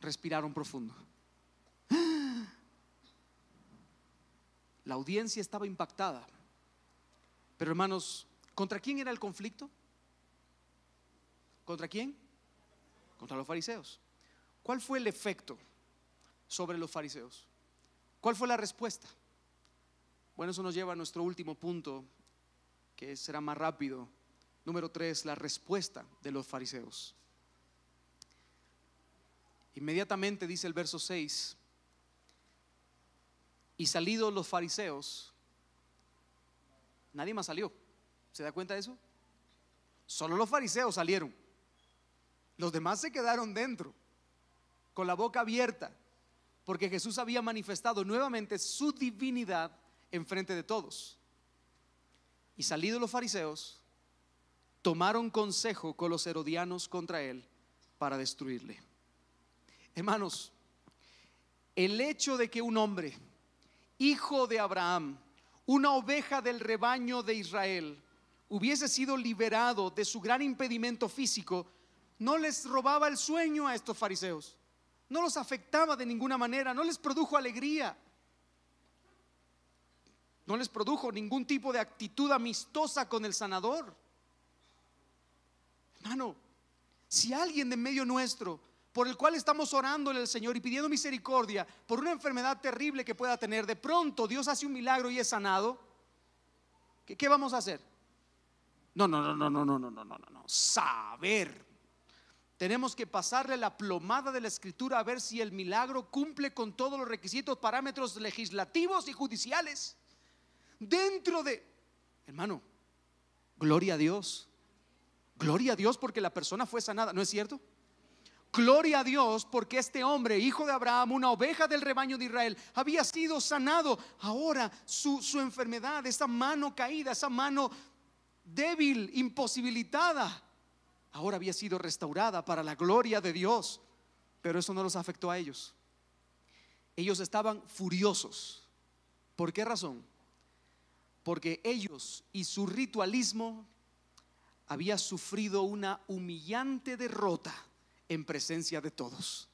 respiraron profundo. La audiencia estaba impactada. Pero hermanos, ¿contra quién era el conflicto? ¿Contra quién? Contra los fariseos. ¿Cuál fue el efecto sobre los fariseos? ¿Cuál fue la respuesta? Bueno, eso nos lleva a nuestro último punto, que será más rápido. Número 3, la respuesta de los fariseos. Inmediatamente dice el verso 6: y salidos los fariseos, nadie más salió. ¿Se da cuenta de eso? Solo los fariseos salieron. Los demás se quedaron dentro, con la boca abierta, porque Jesús había manifestado nuevamente su divinidad en frente de todos. Y salidos los fariseos, tomaron consejo con los herodianos contra él para destruirle. Hermanos, el hecho de que un hombre, hijo de Abraham, una oveja del rebaño de Israel, hubiese sido liberado de su gran impedimento físico, no les robaba el sueño a estos fariseos, no los afectaba de ninguna manera, no les produjo alegría, no les produjo ningún tipo de actitud amistosa con el sanador. Hermano, si alguien de medio nuestro, por el cual estamos orándole al Señor y pidiendo misericordia por una enfermedad terrible que pueda tener, de pronto Dios hace un milagro y es sanado, ¿qué vamos a hacer? No. Saber. Tenemos que pasarle la plomada de la Escritura a ver si el milagro cumple con todos los requisitos, parámetros legislativos y judiciales. Dentro de, hermano, gloria a Dios. Gloria a Dios porque la persona fue sanada, ¿no es cierto? Gloria a Dios porque este hombre, hijo de Abraham, una oveja del rebaño de Israel, había sido sanado. Ahora su enfermedad, esa mano caída, esa mano débil, imposibilitada, ahora había sido restaurada para la gloria de Dios. Pero eso no los afectó a ellos. Ellos estaban furiosos. ¿Por qué razón? Porque ellos y su ritualismo había sufrido una humillante derrota en presencia de todos.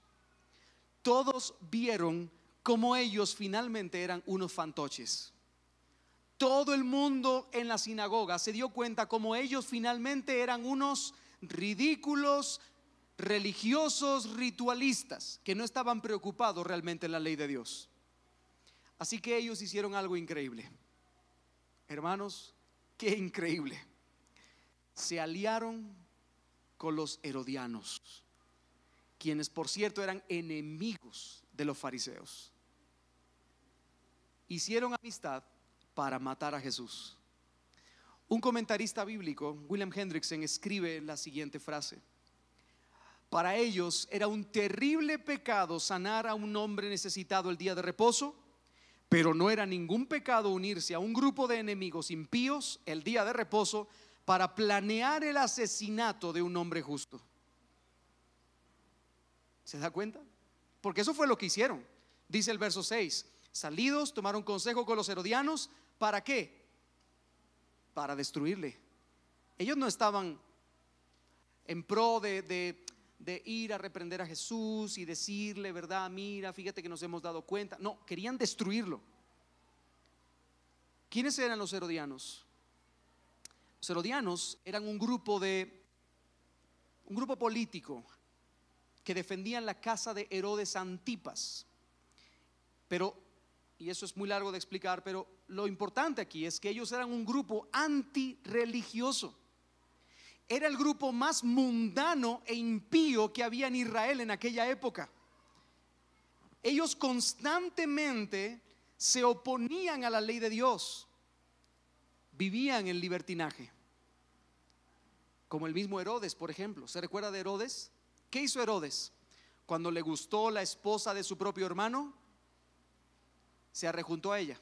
Todos vieron cómo ellos finalmente eran unos fantoches. Todo el mundo en la sinagoga se dio cuenta cómo ellos finalmente eran unos ridículos religiosos ritualistas que no estaban preocupados realmente en la ley de Dios. Así que ellos hicieron algo increíble. Hermanos, qué increíble. Se aliaron con los herodianos, quienes por cierto eran enemigos de los fariseos. Hicieron amistad para matar a Jesús. Un comentarista bíblico, William Hendrickson, escribe la siguiente frase: para ellos era un terrible pecado sanar a un hombre necesitado el día de reposo, pero no era ningún pecado unirse a un grupo de enemigos impíos el día de reposo para planear el asesinato de un hombre justo. ¿Se da cuenta? Porque eso fue lo que hicieron. Dice el verso 6: salidos tomaron consejo con los herodianos. ¿Para qué? Para destruirle. Ellos no estaban en pro de ir a reprender a Jesús y decirle, verdad, mira, fíjate que nos hemos dado cuenta. No, querían destruirlo. ¿Quiénes eran los herodianos? Los herodianos eran un grupo político que defendían la casa de Herodes Antipas. Pero, y eso es muy largo de explicar, pero lo importante aquí es que ellos eran un grupo antirreligioso. Era el grupo más mundano e impío que había en Israel en aquella época. Ellos constantemente se oponían a la ley de Dios. Vivían en libertinaje. Como el mismo Herodes, por ejemplo. ¿Se recuerda de Herodes? ¿Qué hizo Herodes? Cuando le gustó la esposa de su propio hermano, se arrejuntó a ella.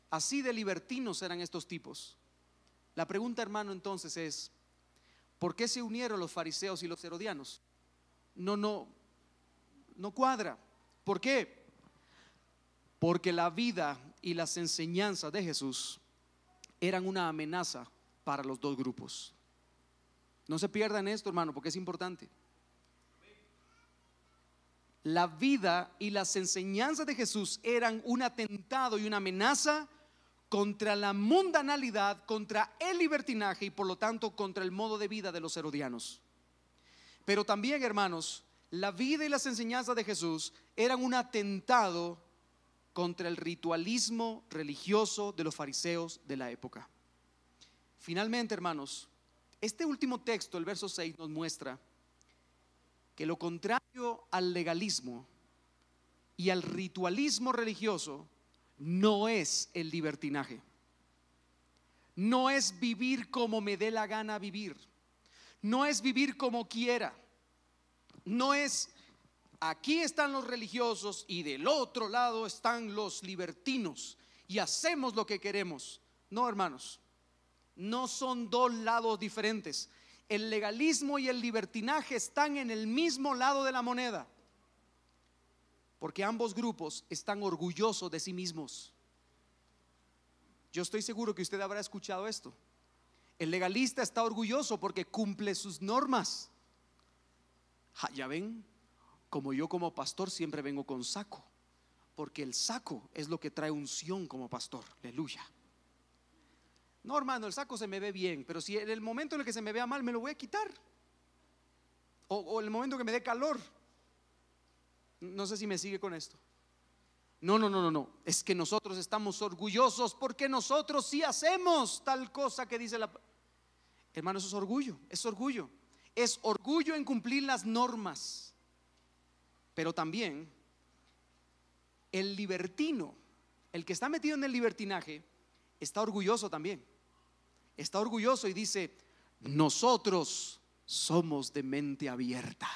Así de libertinos eran estos tipos. La pregunta, hermano, entonces es: ¿por qué se unieron los fariseos y los herodianos? No cuadra. ¿Por qué? Porque la vida y las enseñanzas de Jesús eran una amenaza para los dos grupos. No se pierdan esto, hermano, porque es importante. La vida y las enseñanzas de Jesús eran un atentado y una amenaza contra la mundanalidad, contra el libertinaje y por lo tanto contra el modo de vida de los herodianos. Pero también, hermanos, la vida y las enseñanzas de Jesús eran un atentado contra el ritualismo religioso de los fariseos de la época. Finalmente, hermanos, este último texto, el verso 6, nos muestra que lo contrario al legalismo y al ritualismo religioso no es el libertinaje. No es vivir como me dé la gana vivir. No es vivir como quiera. No es aquí están los religiosos y del otro lado están los libertinos y hacemos lo que queremos. No, hermanos, no son dos lados diferentes. El legalismo y el libertinaje están en el mismo lado de la moneda, porque ambos grupos están orgullosos de sí mismos. Yo estoy seguro que usted habrá escuchado esto. El legalista está orgulloso porque cumple sus normas. Ya ven, como yo como pastor siempre vengo con saco, porque el saco es lo que trae unción como pastor. Aleluya. No, hermano, el saco se me ve bien, pero si en el momento en el que se me vea mal me lo voy a quitar, o en el momento que me dé calor. No sé si me sigue con esto. No, es que nosotros estamos orgullosos porque nosotros sí hacemos tal cosa que dice la... Hermano, eso es orgullo, es orgullo. Es orgullo en cumplir las normas. Pero también el libertino, el que está metido en el libertinaje, está orgulloso también. Está orgulloso y dice: nosotros somos de mente abierta.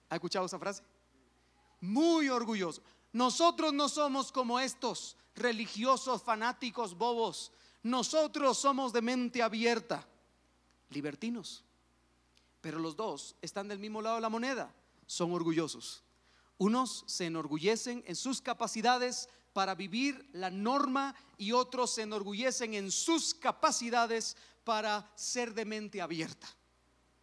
¿Ha escuchado esa frase? Muy orgulloso. Nosotros no somos como estos religiosos fanáticos bobos. Nosotros somos de mente abierta. Libertinos. Pero los dos están del mismo lado de la moneda. Son orgullosos. Unos se enorgullecen en sus capacidades para vivir la norma y otros se enorgullecen en sus capacidades para ser de mente abierta.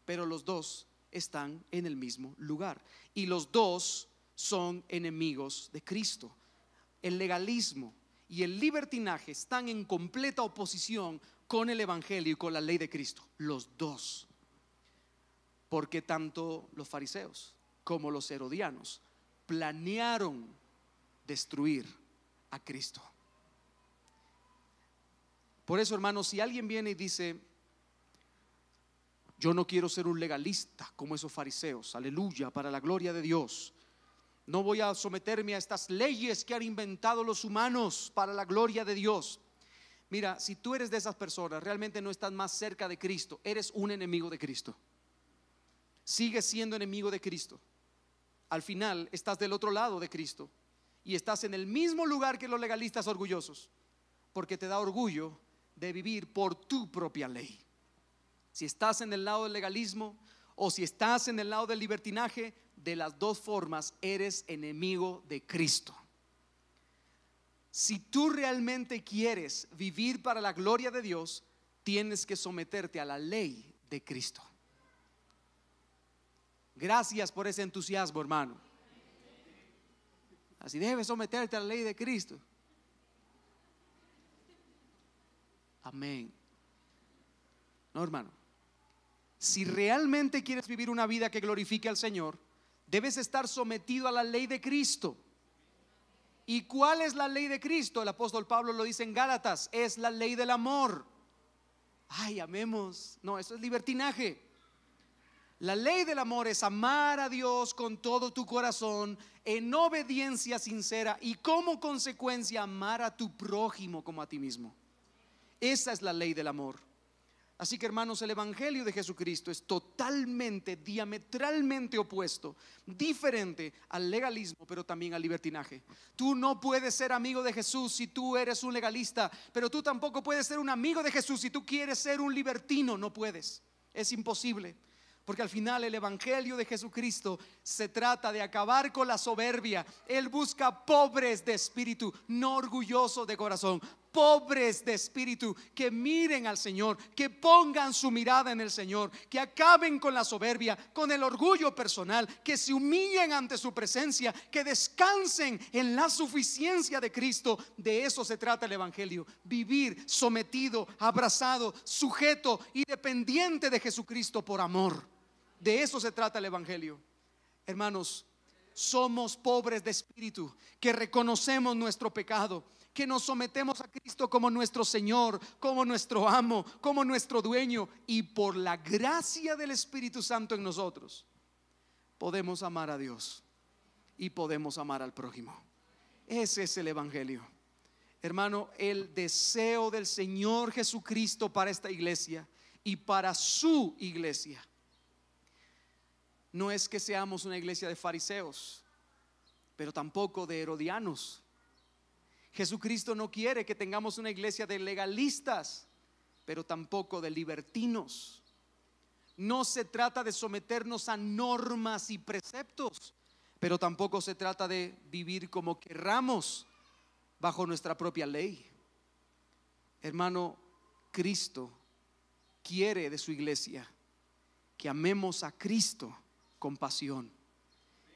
Pero los dos están en el mismo lugar y los dos son enemigos de Cristo. El legalismo y el libertinaje están en completa oposición con el evangelio y con la ley de Cristo. Los dos. Porque tanto los fariseos como los herodianos planearon destruir a Cristo. Por eso, hermanos, si alguien viene y dice: yo no quiero ser un legalista como esos fariseos, aleluya, para la gloria de Dios, no voy a someterme a estas leyes que han inventado los humanos para la gloria de Dios. Mira, si tú eres de esas personas, realmente no estás más cerca de Cristo, eres un enemigo de Cristo. Sigues siendo enemigo de Cristo. Al final estás del otro lado de Cristo y estás en el mismo lugar que los legalistas orgullosos, porque te da orgullo de vivir por tu propia ley. Si estás en el lado del legalismo o si estás en el lado del libertinaje, de las dos formas eres enemigo de Cristo. Si tú realmente quieres vivir para la gloria de Dios, tienes que someterte a la ley de Cristo. Gracias por ese entusiasmo, hermano. Así debes someterte a la ley de Cristo. Amén. No, hermano, si realmente quieres vivir una vida que glorifique al Señor, debes estar sometido a la ley de Cristo. ¿Y cuál es la ley de Cristo? El apóstol Pablo lo dice en Gálatas: es la ley del amor. Ay, amemos. No, eso es libertinaje. La ley del amor es amar a Dios con todo tu corazón, en obediencia sincera, y como consecuencia amar a tu prójimo como a ti mismo. Esa es la ley del amor. Así que, hermanos, el evangelio de Jesucristo es totalmente, diametralmente opuesto, diferente al legalismo, pero también al libertinaje. Tú no puedes ser amigo de Jesús si tú eres un legalista, pero tú tampoco puedes ser un amigo de Jesús si tú quieres ser un libertino. No puedes, es imposible. Porque al final el evangelio de Jesucristo se trata de acabar con la soberbia. Él busca pobres de espíritu, no orgullosos de corazón. Pobres de espíritu que miren al Señor, que pongan su mirada en el Señor, que acaben con la soberbia, con el orgullo personal, que se humillen ante su presencia, que descansen en la suficiencia de Cristo. De eso se trata el evangelio: vivir sometido, abrazado, sujeto y dependiente de Jesucristo por amor. De eso se trata el evangelio. Hermanos, somos pobres de espíritu, que reconocemos nuestro pecado, que nos sometemos a Cristo como nuestro Señor, como nuestro amo, como nuestro dueño, y por la gracia del Espíritu Santo en nosotros podemos amar a Dios y podemos amar al prójimo. Ese es el evangelio. Hermano, el deseo del Señor Jesucristo para esta iglesia y para su iglesia no es que seamos una iglesia de fariseos, pero tampoco de herodianos. Jesucristo no quiere que tengamos una iglesia de legalistas, pero tampoco de libertinos. No se trata de someternos a normas y preceptos, pero tampoco se trata de vivir como querramos bajo nuestra propia ley. Hermano, Cristo quiere de su iglesia que amemos a Cristo con pasión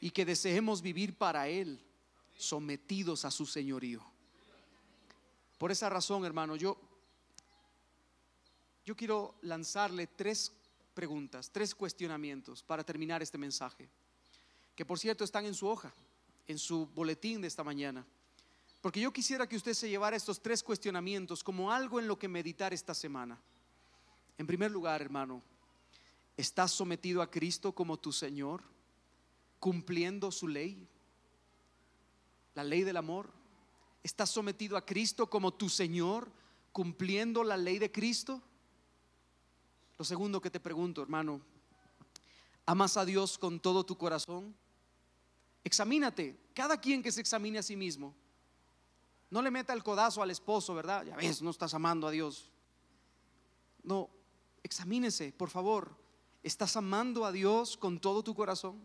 y que deseemos vivir para Él, sometidos a su señorío. Por esa razón, hermano, yo quiero lanzarle 3 preguntas, 3 cuestionamientos para terminar este mensaje, que por cierto están en su hoja, en su boletín de esta mañana, porque yo quisiera que usted se llevara estos 3 cuestionamientos como algo en lo que meditar esta semana. En primer lugar, hermano, ¿estás sometido a Cristo como tu Señor, cumpliendo su ley, la ley del amor? ¿Estás sometido a Cristo como tu Señor, cumpliendo la ley de Cristo? Lo segundo que te pregunto, hermano, ¿amas a Dios con todo tu corazón? Examínate, cada quien que se examine a sí mismo. No le meta el codazo al esposo, ¿verdad? Ya ves, no estás amando a Dios. No, examínese, por favor. ¿Estás amando a Dios con todo tu corazón?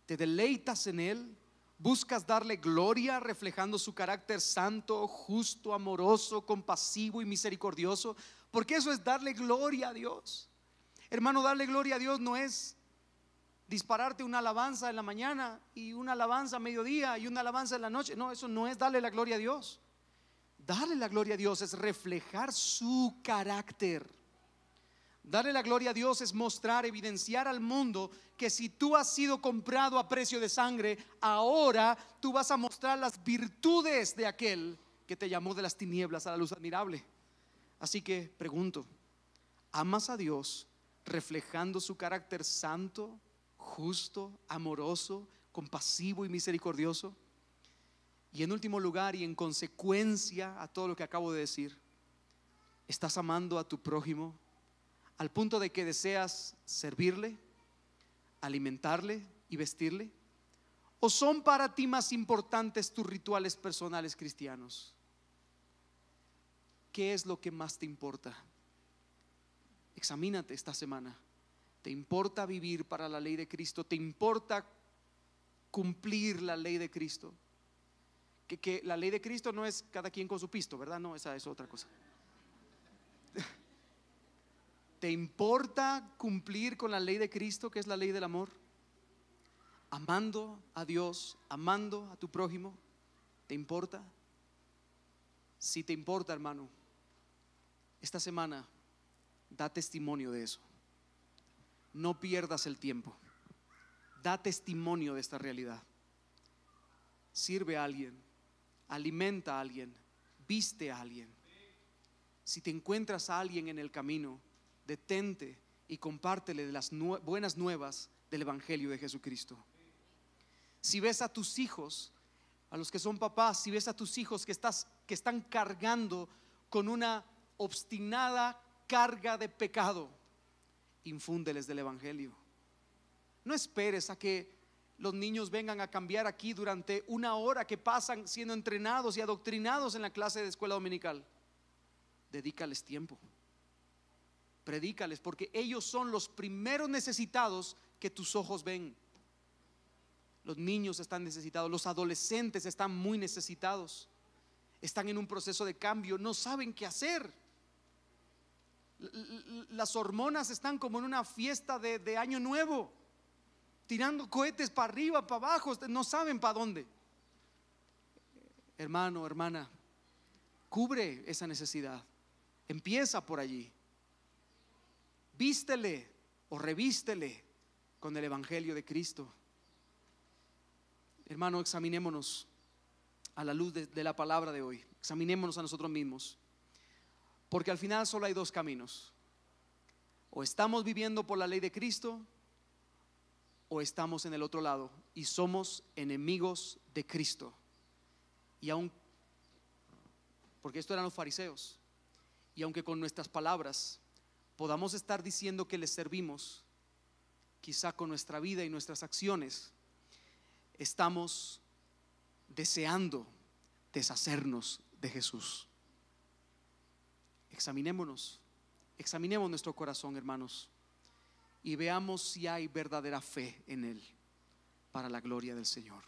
¿Te deleitas en Él? ¿Buscas darle gloria reflejando su carácter santo, justo, amoroso, compasivo y misericordioso? Porque eso es darle gloria a Dios. Hermano, darle gloria a Dios no es dispararte una alabanza en la mañana y una alabanza a mediodía y una alabanza en la noche. No, eso no es darle la gloria a Dios. Darle la gloria a Dios es reflejar su carácter. Darle la gloria a Dios es mostrar, evidenciar al mundo que si tú has sido comprado a precio de sangre, ahora tú vas a mostrar las virtudes de aquel que te llamó de las tinieblas a la luz admirable. Así que pregunto, ¿amas a Dios reflejando su carácter santo, justo, amoroso, compasivo y misericordioso? Y en último lugar, y en consecuencia a todo lo que acabo de decir, ¿estás amando a tu prójimo al punto de que deseas servirle, alimentarle y vestirle? ¿O son para ti más importantes tus rituales personales cristianos? ¿Qué es lo que más te importa? Examínate esta semana. ¿Te importa vivir para la ley de Cristo? ¿Te importa cumplir la ley de Cristo? Que la ley de Cristo no es cada quien con su pisto, ¿verdad? No, esa es otra cosa. ¿Te importa cumplir con la ley de Cristo, que es la ley del amor? Amando a Dios, amando a tu prójimo, ¿te importa? Si te importa, hermano, esta semana da testimonio de eso. No pierdas el tiempo. Da testimonio de esta realidad. Sirve a alguien, alimenta a alguien, viste a alguien. Si te encuentras a alguien en el camino, detente y compártele de las buenas nuevas del Evangelio de Jesucristo. Si ves a tus hijos, a los que son papás, si ves a tus hijos que están cargando con una obstinada carga de pecado, infúndeles del Evangelio. No esperes a que los niños vengan a cambiar aquí durante una hora que pasan siendo entrenados y adoctrinados en la clase de escuela dominical. Dedícales tiempo. Predícales, porque ellos son los primeros necesitados que tus ojos ven. Los niños están necesitados, los adolescentes están muy necesitados, están en un proceso de cambio, no saben qué hacer. Las hormonas están como en una fiesta de año nuevo, tirando cohetes para arriba, para abajo, no saben para dónde. Hermano, hermana, cubre esa necesidad. Empieza por allí. Vístele o revístele con el Evangelio de Cristo. Hermano, examinémonos a la luz de la palabra de hoy. Examinémonos a nosotros mismos, porque al final solo hay dos caminos: o estamos viviendo por la ley de Cristo, o estamos en el otro lado y somos enemigos de Cristo. Y aún, porque esto eran los fariseos, y aunque con nuestras palabras podamos estar diciendo que les servimos, quizá con nuestra vida y nuestras acciones estamos deseando deshacernos de Jesús. Examinémonos, examinemos nuestro corazón, hermanos, y veamos si hay verdadera fe en Él para la gloria del Señor.